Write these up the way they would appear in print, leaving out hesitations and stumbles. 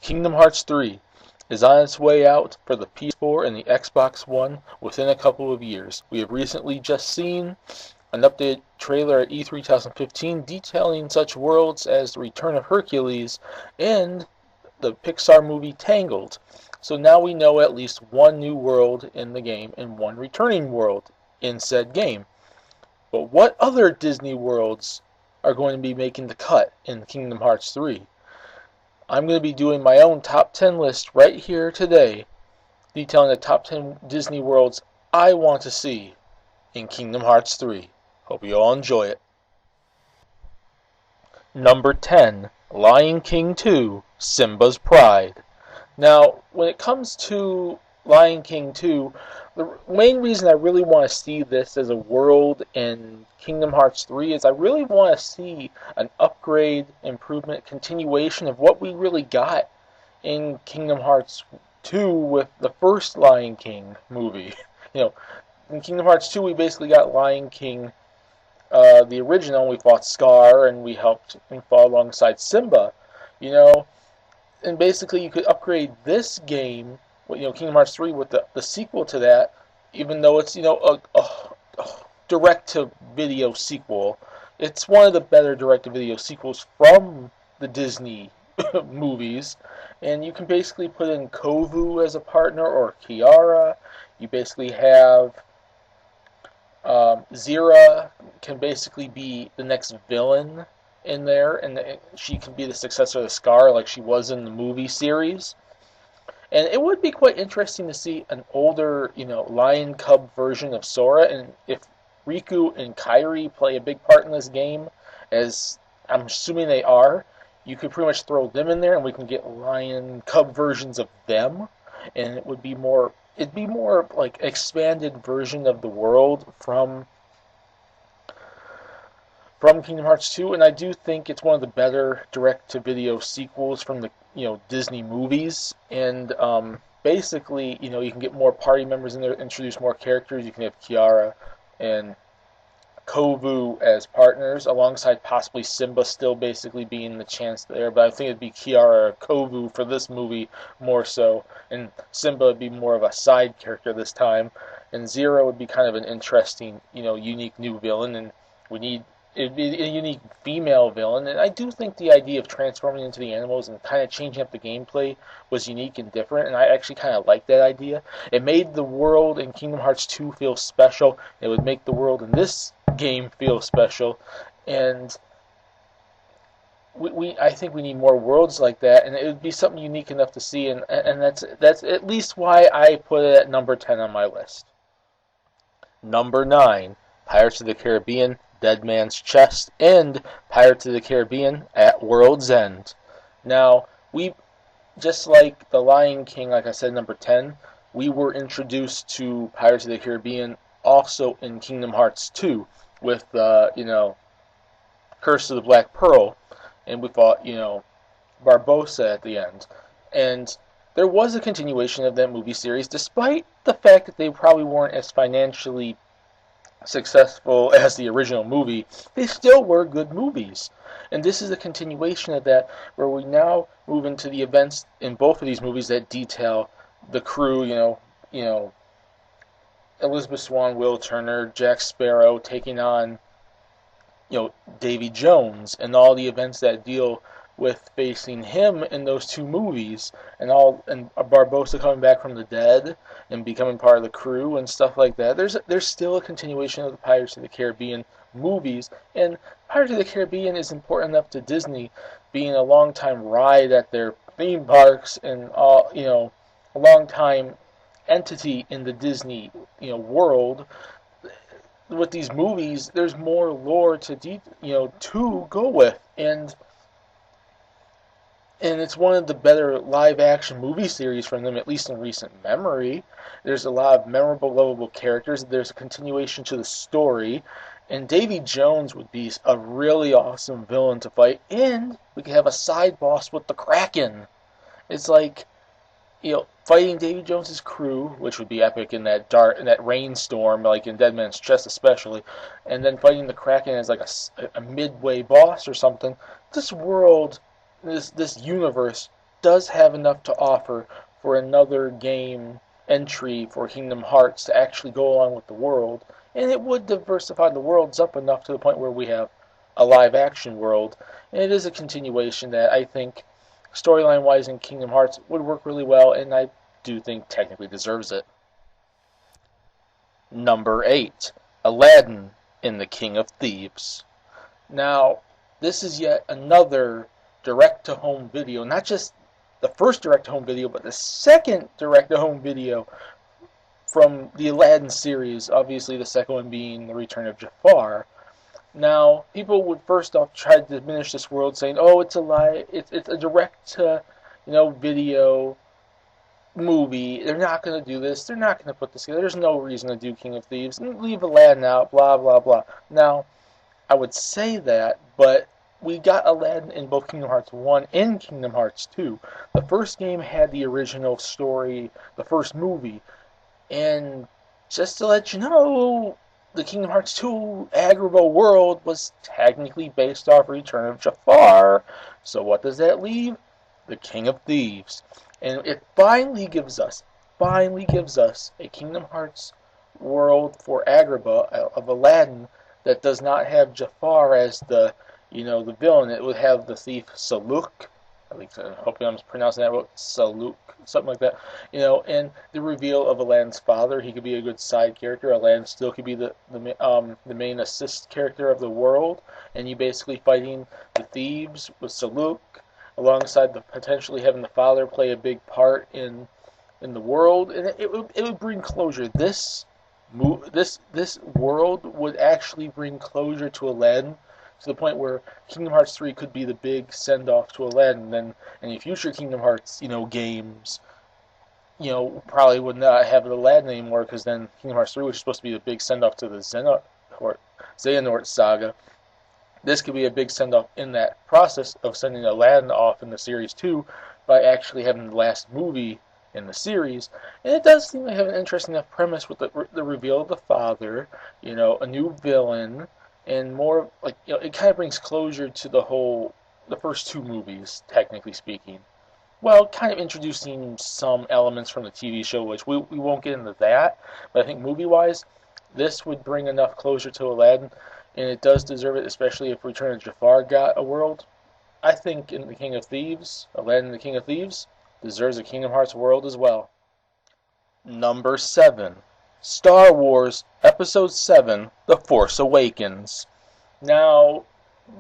Kingdom Hearts 3 is on its way out for the PS4 and the Xbox One within a couple of years. We have recently just seen an updated trailer at E3 2015 detailing such worlds as the return of Hercules and the Pixar movie Tangled. So now we know at least one new world in the game and one returning world in said game. But what other Disney worlds are going to be making the cut in Kingdom Hearts 3? I'm going to be doing my own top 10 list right here today, detailing the top 10 Disney worlds I want to see in Kingdom Hearts 3. Hope you all enjoy it. Number 10, Lion King 2, Simba's Pride. Now, when it comes to Lion King 2, the main reason I really want to see this as a world in Kingdom Hearts 3 is I really want to see an upgrade, improvement, continuation of what we really got in Kingdom Hearts 2 with the first Lion King movie. In Kingdom Hearts 2, we basically got Lion King, the original. We fought Scar and we helped and fought alongside Simba. And basically you could upgrade this game, Kingdom Hearts 3, with the sequel to that, even though it's, a direct-to-video sequel. It's one of the better direct-to-video sequels from the Disney movies. And you can basically put in Kovu as a partner, or Kiara. You basically have Zira can basically be the next villain in there, and she can be the successor of the Scar like she was in the movie series. And it would be quite interesting to see an older, lion cub version of Sora, and if Riku and Kairi play a big part in this game, as I'm assuming they are, you could pretty much throw them in there and we can get lion cub versions of them, and it'd be more like expanded version of the world from Kingdom Hearts 2, and I do think it's one of the better direct-to-video sequels from the Disney movies. And basically, you can get more party members in there, introduce more characters. You can have Kiara and Kovu as partners, alongside possibly Simba still basically being the chance there. But I think it'd be Kiara or Kovu for this movie more so, and Simba would be more of a side character this time, and Zero would be kind of an interesting, unique new villain, and it'd be a unique female villain. And I do think the idea of transforming into the animals and kind of changing up the gameplay was unique and different, and I actually kind of like that idea. It made the world in Kingdom Hearts 2 feel special. It would make the world in this game feel special, and I think we need more worlds like that, and it would be something unique enough to see, and that's at least why I put it at number 10 on my list. Number 9, Pirates of the Caribbean, Dead Man's Chest, and Pirates of the Caribbean at World's End. Now, just like the Lion King, like I said, number 10, we were introduced to Pirates of the Caribbean also in Kingdom Hearts 2 with, Curse of the Black Pearl, and we fought, Barbossa at the end. And there was a continuation of that movie series, despite the fact that they probably weren't as financially successful as the original movie. They still were good movies. And this is a continuation of that, where we now move into the events in both of these movies that detail the crew, Elizabeth Swann, Will Turner, Jack Sparrow taking on, Davy Jones, and all the events that deal with facing him in those two movies, and Barbossa coming back from the dead and becoming part of the crew and stuff like that. There's still a continuation of the Pirates of the Caribbean movies, and Pirates of the Caribbean is important enough to Disney, being a long-time ride at their theme parks and a long-time entity in the Disney world. With these movies, there's more lore to go with, and it's one of the better live-action movie series from them, at least in recent memory. There's a lot of memorable, lovable characters. There's a continuation to the story, and Davy Jones would be a really awesome villain to fight, and we could have a side boss with the Kraken. It's like, fighting Davy Jones's crew, which would be epic in that rainstorm, like in Dead Man's Chest especially, and then fighting the Kraken as like a midway boss or something. This world, this universe does have enough to offer for another game entry for Kingdom Hearts to actually go along with the world, and it would diversify the worlds up enough to the point where we have a live action world, and it is a continuation that I think storyline wise in Kingdom Hearts would work really well, and I do think technically deserves it. Number 8, Aladdin in the King of Thieves. Now, this is yet another direct-to-home video, not just the first direct-to-home video, but the second direct-to-home video from the Aladdin series, obviously the second one being The Return of Jafar. Now, people would first off try to diminish this world, saying, "Oh, it's a lie. It's a direct-to video movie. They're not going to do this. They're not going to put this together. There's no reason to do King of Thieves. Leave Aladdin out. Blah blah blah." Now, I would say that, but we got Aladdin in both Kingdom Hearts 1 and Kingdom Hearts 2. The first game had the original story, the first movie, and just to let you know, the Kingdom Hearts 2 Agrabah world was technically based off Return of Jafar. So what does that leave? The King of Thieves. And it finally gives us a Kingdom Hearts world for Agrabah of Aladdin that does not have Jafar as the villain. It would have the thief Saluk. I hope I'm pronouncing that right. Saluk, something like that. And the reveal of Aladdin's father. He could be a good side character. Aladdin still could be the main assist character of the world. And you basically fighting the thieves with Saluk, alongside potentially having the father play a big part in the world. And it would bring closure. This world would actually bring closure to Aladdin, to the point where Kingdom Hearts 3 could be the big send-off to Aladdin. Then any future Kingdom Hearts, games, probably would not have Aladdin anymore, because then Kingdom Hearts 3 was supposed to be the big send-off to the Xehanort saga. This could be a big send-off in that process of sending Aladdin off in the Series 2 by actually having the last movie in the series. And it does seem to have an interesting enough premise with the reveal of the father, a new villain, and more like, it kind of brings closure to the first two movies, technically speaking. Well, kind of introducing some elements from the TV show, which we won't get into that, but I think movie-wise, this would bring enough closure to Aladdin, and it does deserve it, especially if Return of Jafar got a world. I think in the King of Thieves, Aladdin the King of Thieves, deserves a Kingdom Hearts world as well. Number 7. Star Wars Episode 7, The Force Awakens. Now,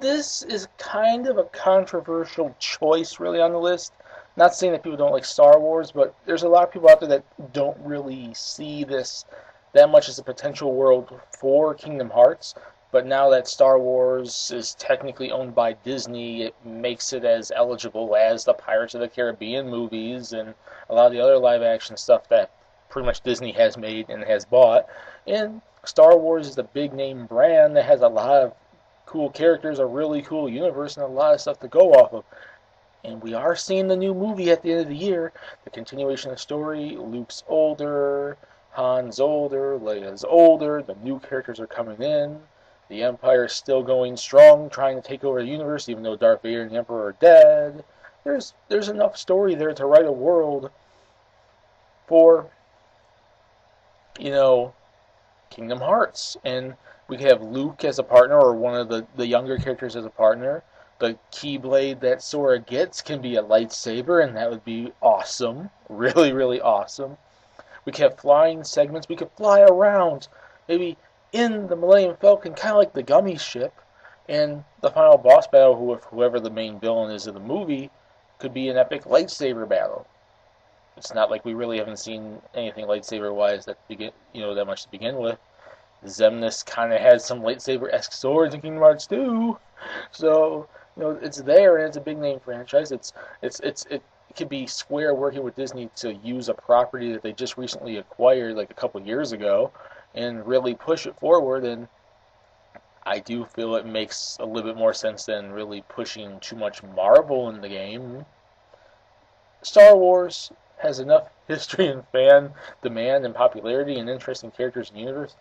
this is kind of a controversial choice, really, on the list. Not saying that people don't like Star Wars, but there's a lot of people out there that don't really see this that much as a potential world for Kingdom Hearts. But now that Star Wars is technically owned by Disney, it makes it as eligible as the Pirates of the Caribbean movies and a lot of the other live-action stuff that pretty much Disney has made and has bought. And Star Wars is the big-name brand that has a lot of cool characters, a really cool universe, and a lot of stuff to go off of. And we are seeing the new movie at the end of the year, the continuation of the story. Luke's older, Han's older, Leia's older, the new characters are coming in. The Empire is still going strong, trying to take over the universe, even though Darth Vader and the Emperor are dead. There's enough story there to write a world for, Kingdom Hearts. And we could have Luke as a partner, or one of the younger characters as a partner. The Keyblade that Sora gets can be a lightsaber, and that would be awesome. Really, really awesome. We could have flying segments. We could fly around. Maybe in the Millennium Falcon, kind of like the Gummy ship, and the final boss battle, with whoever the main villain is of the movie, could be an epic lightsaber battle. It's not like we really haven't seen anything lightsaber-wise that much to begin with. Xemnas kind of has some lightsaber-esque swords in Kingdom Hearts 2, so it's there, and it's a big-name franchise. It could be Square working with Disney to use a property that they just recently acquired, like a couple years ago, and really push it forward. And I do feel it makes a little bit more sense than really pushing too much Marvel in the game. Star Wars has enough history and fan demand and popularity and interesting characters in the universe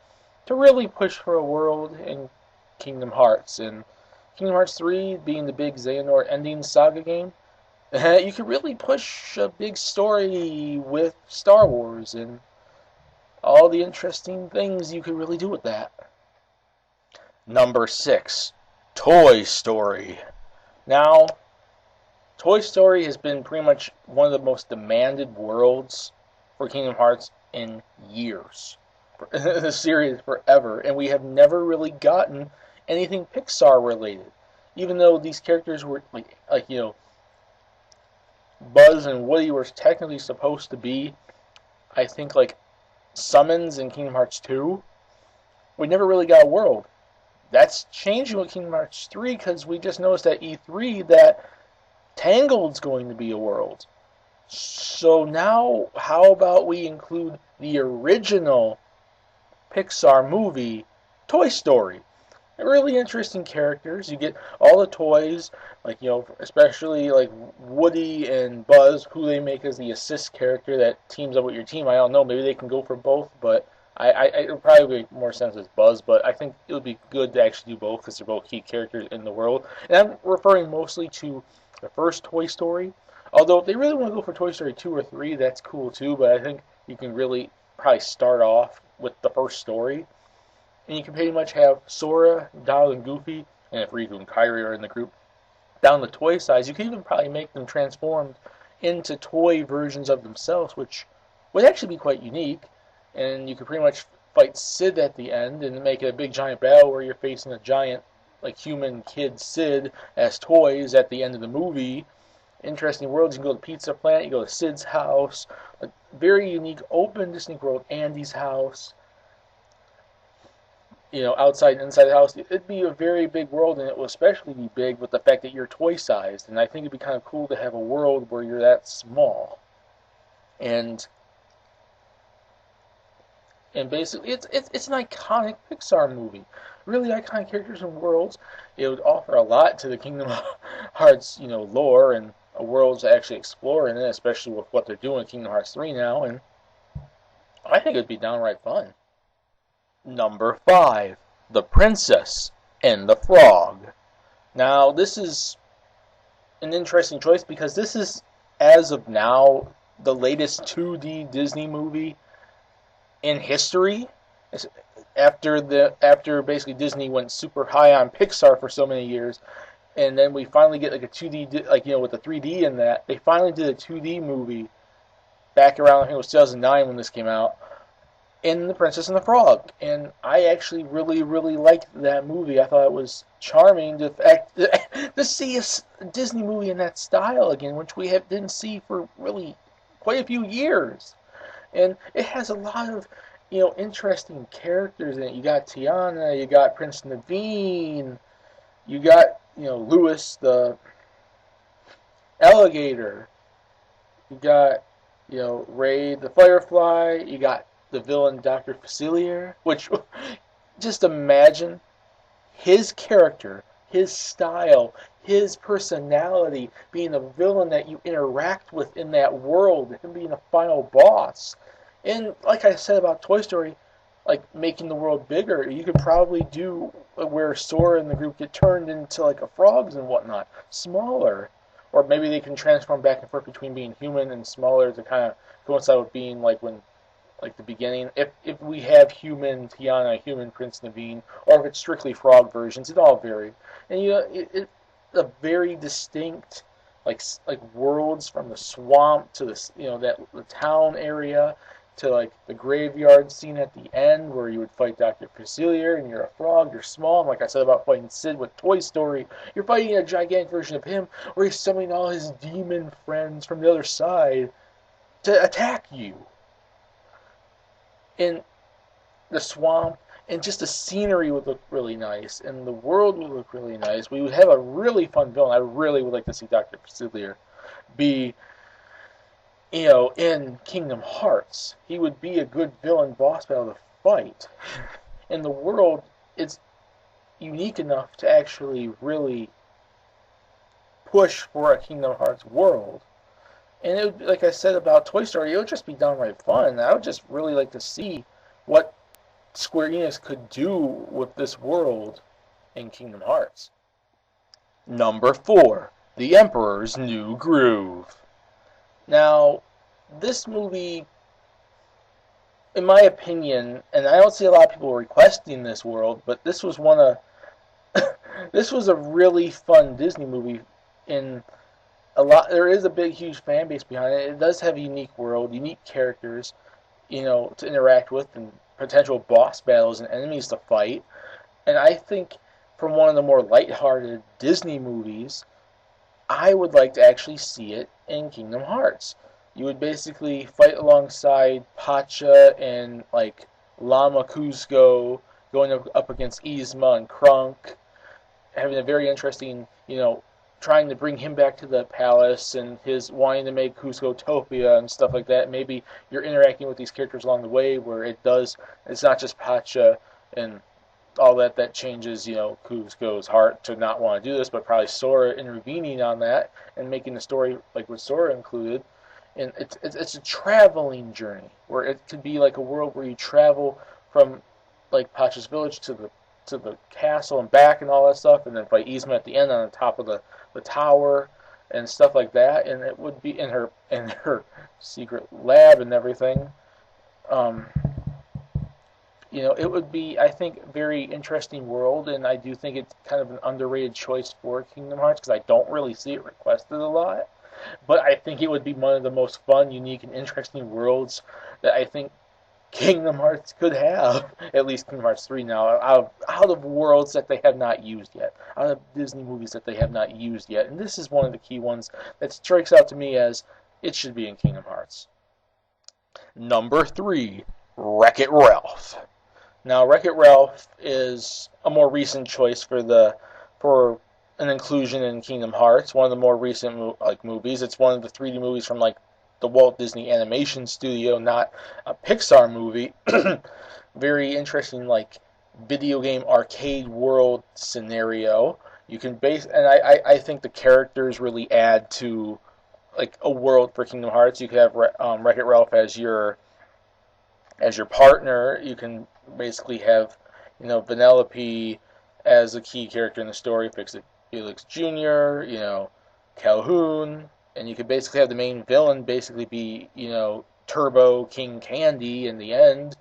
to really push for a world in Kingdom Hearts. And Kingdom Hearts 3 being the big Xehanort ending saga game, You could really push a big story with Star Wars and all the interesting things you could really do with that. Number 6, Toy Story. Now, Toy Story has been pretty much one of the most demanded worlds for Kingdom Hearts in years. The series forever, and we have never really gotten anything Pixar related. Even though these characters were Buzz and Woody were technically supposed to be, I think, like summons in Kingdom Hearts 2, we never really got a world. That's changing with Kingdom Hearts 3 because we just noticed at E3 that Tangled's going to be a world. So now, how about we include the original Pixar movie, Toy Story? Really interesting characters. You get all the toys, especially like Woody and Buzz, who they make as the assist character that teams up with your team. I don't know. Maybe they can go for both, but it would probably make more sense as Buzz. But I think it would be good to actually do both because they're both key characters in the world. And I'm referring mostly to the first Toy Story. Although if they really want to go for Toy Story 2 or 3, that's cool too. But I think you can really probably start off with the first story. And you can pretty much have Sora, Donald, and Goofy, and if Riku and Kairi are in the group, down the toy size. You can even probably make them transformed into toy versions of themselves, which would actually be quite unique. And you could pretty much fight Sid at the end and make it a big giant battle where you're facing a giant, like human kid Sid as toys at the end of the movie. Interesting worlds. You can go to Pizza Planet, you go to Sid's house, a very unique, open, distinct world, Andy's house. Outside and inside the house, it'd be a very big world, and it will especially be big with the fact that you're toy-sized, and I think it'd be kind of cool to have a world where you're that small. And basically, it's an iconic Pixar movie. Really iconic characters and worlds. It would offer a lot to the Kingdom Hearts, lore and worlds to actually explore in it, especially with what they're doing in Kingdom Hearts 3 now, and I think it'd be downright fun. Number 5, The Princess and the Frog. Now, this is an interesting choice because this is, as of now, the latest 2D Disney movie in history. After basically Disney went super high on Pixar for so many years, and then we finally get like a 2D, with the 3D in that. They finally did a 2D movie back around, I think it was 2009 when this came out, in The Princess and the Frog, and I actually really, really liked that movie. I thought it was charming to see a Disney movie in that style again, which we didn't see for really quite a few years. And it has a lot of, interesting characters in it. You got Tiana, you got Prince Naveen, you got, Louis the alligator, you got, Ray the firefly, you got the villain Dr. Facilier, which, just imagine his character, his style, his personality being a villain that you interact with in that world, him being a final boss. And like I said about Toy Story, like making the world bigger, you could probably do where Sora and the group get turned into like a frogs and whatnot, smaller. Or maybe they can transform back and forth between being human and smaller to kind of coincide with being like the beginning. If we have human Tiana, human Prince Naveen, or if it's strictly frog versions, it all vary. And it's a very distinct like worlds from the swamp to the town area to like the graveyard scene at the end where you would fight Dr. Facilier and you're a frog, you're small. And like I said about fighting Sid with Toy Story, you're fighting a gigantic version of him where he's summoning all his demon friends from the other side to attack you. And the swamp and just the scenery would look really nice and the world would look really nice. We would have a really fun villain. I really would like to see Dr. Facilier be in Kingdom Hearts. He would be a good villain boss battle to fight. And the world is unique enough to actually really push for a Kingdom Hearts world. And it would, like I said about Toy Story, it would just be downright fun. I would just really like to see what Square Enix could do with this world in Kingdom Hearts. Number 4, The Emperor's New Groove. Now, this movie, in my opinion, and I don't see a lot of people requesting this world, but this was one of this was a really fun Disney movie. In a lot, there is a big, huge fan base behind it. It does have a unique world, unique characters, to interact with, and potential boss battles and enemies to fight. And I think from one of the more lighthearted Disney movies, I would like to actually see it in Kingdom Hearts. You would basically fight alongside Pacha and like Lama Cusco, going up against Yzma and Krunk, having a very interesting, trying to bring him back to the palace and his wanting to make Cusco Topia and stuff like that. Maybe you're interacting with these characters along the way where it's not just Pacha and all that changes, Cusco's heart to not want to do this, but probably Sora intervening on that and making the story like with Sora included. And it's a traveling journey where it could be like a world where you travel from like Pacha's village to the castle and back and all that stuff, and then fight Yzma at the end on the top of the tower and stuff like that. And it would be in her secret lab and everything. Um, it would be, I think, a very interesting world, and I do think it's kind of an underrated choice for Kingdom Hearts because I don't really see it requested a lot. But I think it would be one of the most fun, unique, and interesting worlds that I think Kingdom Hearts could have. At least Kingdom Hearts 3 now, out of worlds that they have not used yet, out of Disney movies that they have not used yet. And this is one of the key ones that strikes out to me as it should be in Kingdom Hearts. Number 3, WreckIt Ralph. Now, WreckIt Ralph is a more recent choice for an inclusion in Kingdom Hearts. One of the more recent movies. It's one of the 3D movies from the Walt Disney Animation Studio, not a Pixar movie. Very interesting, video game arcade world scenario. You can and I think the characters really add to a world for Kingdom Hearts. You could have WreckIt Ralph as your partner. You can basically have Vanellope as a key character in the story, Felix Jr., Calhoun, and you could basically have the main villain basically be, Turbo King Candy in the end,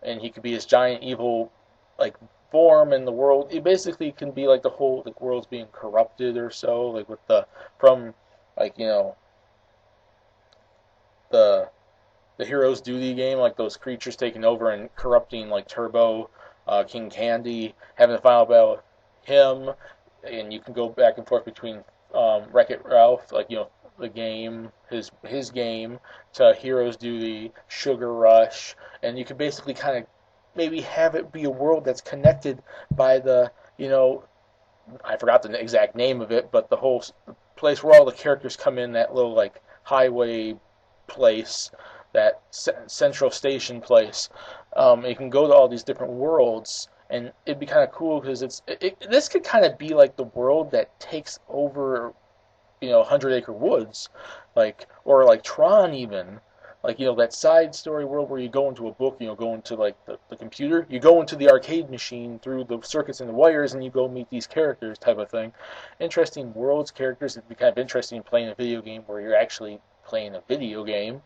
and he could be his giant evil, form in the world. It basically can be the whole, world's being corrupted or so, with the Hero's Duty game, those creatures taking over and corrupting, Turbo, King Candy, having the final battle with him, and you can go back and forth between WreckIt Ralph, the game, his game, to Hero's Duty, Sugar Rush, and you could basically kind of maybe have it be a world that's connected by I forgot the exact name of it, but the whole place where all the characters come in, that little highway place, that central station place. You can go to all these different worlds, and it'd be kind of cool because this could kind of be like the world that takes over, 100 Acre Woods, or Tron even, that side story world where you go into a book, go into the computer, you go into the arcade machine through the circuits and the wires, and you go meet these characters type of thing. Interesting worlds, characters. It'd be kind of interesting playing a video game where you're actually playing a video game.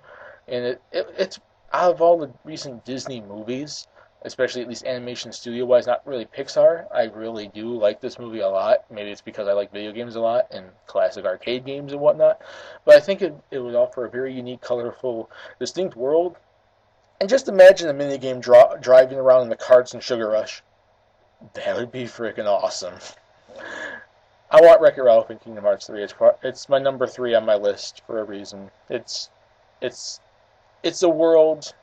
And it's out of all the recent Disney movies, especially at least animation studio-wise, not really Pixar, I really do like this movie a lot. Maybe it's because I like video games a lot and classic arcade games and whatnot. But I think it would offer a very unique, colorful, distinct world. And just imagine a minigame driving around in the carts in Sugar Rush. That would be freaking awesome. I want WreckIt Ralph in Kingdom Hearts 3. It's my number 3 on my list for a reason. It's a world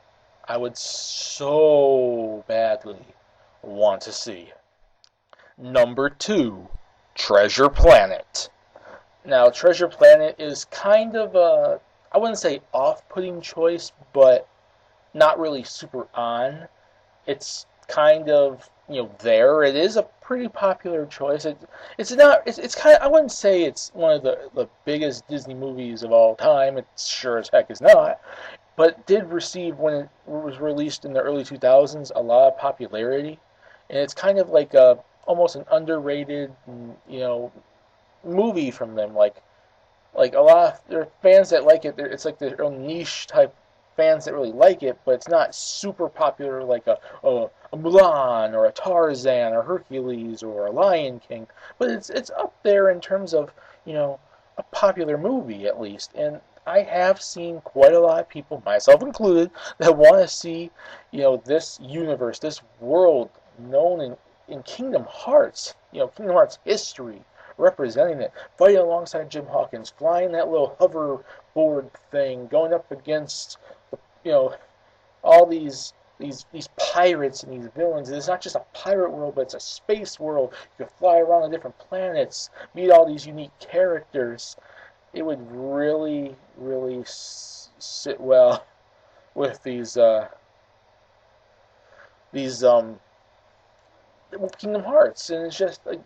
I would so badly want to see. Number 2, Treasure Planet. Now, Treasure Planet is kind of I wouldn't say off-putting choice, but not really super on. It's kind of, there. It is a pretty popular choice. It's kind of, I wouldn't say it's one of the biggest Disney movies of all time. It sure as heck is not. But did receive, when it was released in the early 2000s, a lot of popularity. And it's kind of almost an underrated, movie from them. Like there are fans that like it. It's like their own niche type fans that really like it, but it's not super popular like a Mulan or a Tarzan or Hercules or a Lion King. But it's up there in terms of a popular movie at least. And I have seen quite a lot of people, myself included, that want to see this universe, this world known in Kingdom Hearts, Kingdom Hearts history, representing it, fighting alongside Jim Hawkins, flying that little hoverboard thing, going up against you know all these pirates and these villains. It's not just a pirate world, but it's a space world. You can fly around to different planets, meet all these unique characters. It would really, really sit well with these with Kingdom Hearts. And it's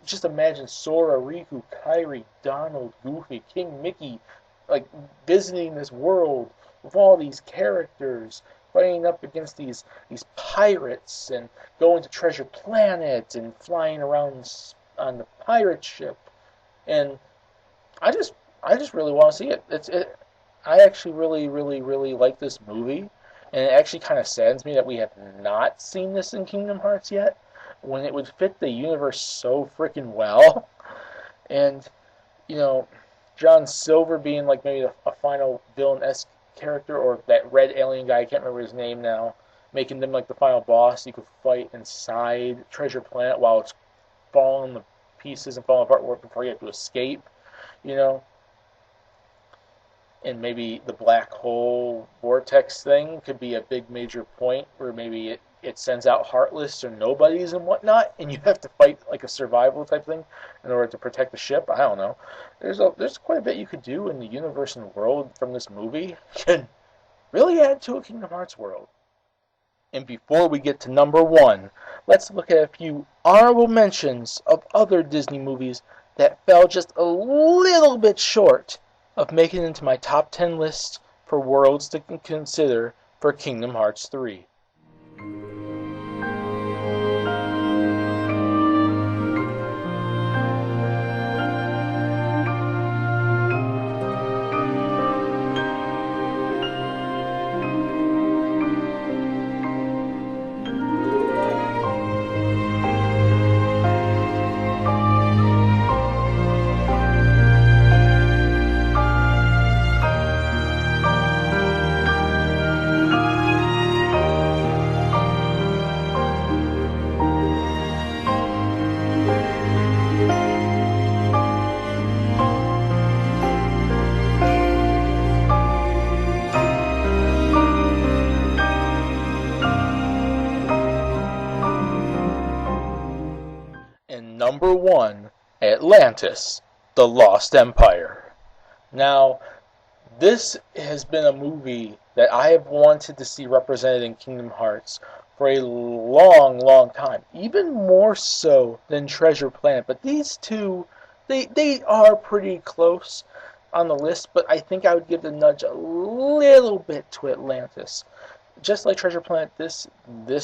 just imagine Sora, Riku, Kairi, Donald, Goofy, King Mickey, like visiting this world with all these characters, fighting up against these pirates and going to Treasure Planet and flying around on the pirate ship. And I just really want to see it. I actually really, really, really like this movie, and it actually kind of saddens me that we have not seen this in Kingdom Hearts yet, when it would fit the universe so freaking well. And John Silver being like maybe a final villain-esque character, or that red alien guy, I can't remember his name now, making them like the final boss. You could fight inside Treasure Planet while it's falling to pieces and falling apart before you have to escape, you know. And maybe the black hole vortex thing could be a big major point where maybe it sends out Heartless or Nobodies and whatnot, and you have to fight like a survival type thing in order to protect the ship. I don't know. There's quite a bit you could do in the universe and world from this movie. You can really add to a Kingdom Hearts world. And before we get to number one, let's look at a few honorable mentions of other Disney movies that fell just a little bit short of making it into my top 10 list for worlds to consider for Kingdom Hearts 3. Number one, Atlantis, The Lost Empire. Now, this has been a movie that I have wanted to see represented in Kingdom Hearts for a long, long time. Even more so than Treasure Planet. But these two, they are pretty close on the list, but I think I would give the nudge a little bit to Atlantis. Just like Treasure Planet, this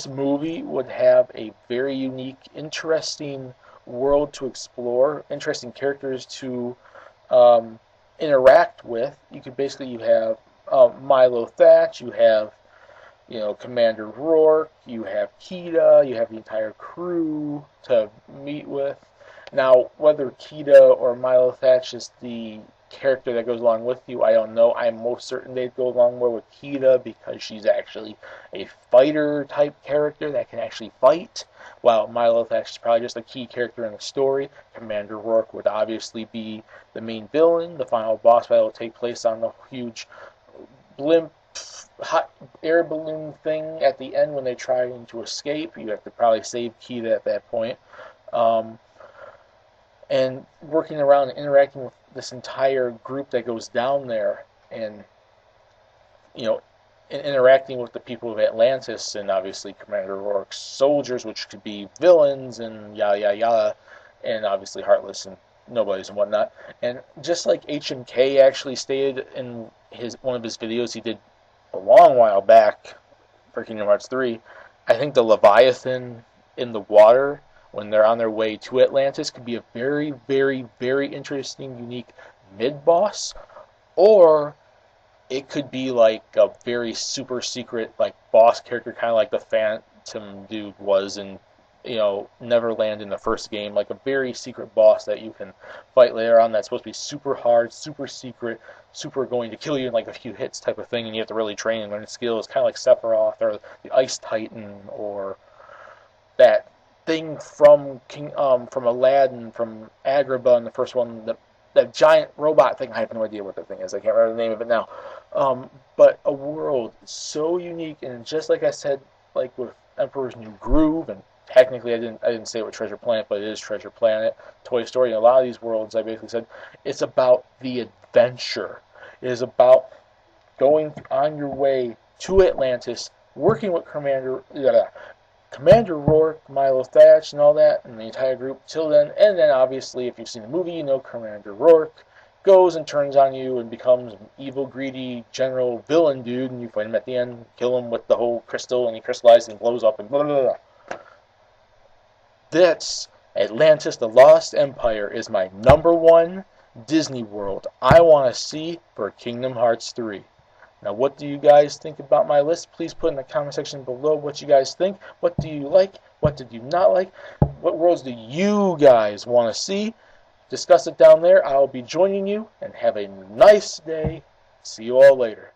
movie would have a very unique, interesting world to explore, interesting characters to interact with. You have Milo Thatch, you have Commander Rourke, you have Kida, you have the entire crew to meet with. Now, whether Kida or Milo Thatch is the character that goes along with you, I don't know. I'm most certain they'd go along more with Kida because she's actually a fighter type character that can actually fight, while Milo Thatch is probably just a key character in the story. Commander Rourke would obviously be the main villain. The final boss battle will take place on the huge blimp hot air balloon thing at the end when they try to escape. You have to probably save Kida at that point. And working around and interacting with this entire group that goes down there, and interacting with the people of Atlantis, and obviously Commander Rourke's soldiers, which could be villains and yada yada yada, and obviously Heartless and Nobodies and whatnot. And just like HMK actually stated in one of his videos he did a long while back for Kingdom Hearts 3, I think the Leviathan in the water when they're on their way to Atlantis could be a very, very, very interesting, unique mid-boss, Or it could be like a very super secret like boss character, kind of like the Phantom dude was in Neverland in the first game, like a very secret boss that you can fight later on. That's supposed to be super hard, super secret, super going to kill you in like a few hits type of thing, and you have to really train and learn skills, kind of like Sephiroth or the Ice Titan or that thing from Aladdin, from Agrabah in the first one, that giant robot thing. I have no idea what that thing is. I can't remember the name of it now. But a world so unique, and just like I said, like with Emperor's New Groove, and technically I didn't say it was Treasure Planet, but it is Treasure Planet, Toy Story, and a lot of these worlds I basically said it's about the adventure. It is about going on your way to Atlantis, working with Commander Rourke, Milo Thatch, and all that, and the entire group till then. And then, obviously, if you've seen the movie, you know Commander Rourke goes and turns on you and becomes an evil, greedy, general villain dude, and you fight him at the end, kill him with the whole crystal, and he crystallizes and blows up, and blah, blah, blah. That's Atlantis, the Lost Empire, is my #1 Disney World I want to see for Kingdom Hearts 3. Now, what do you guys think about my list? Please put in the comment section below what you guys think. What do you like? What did you not like? What worlds do you guys want to see? Discuss it down there. I'll be joining you, and have a nice day. See you all later.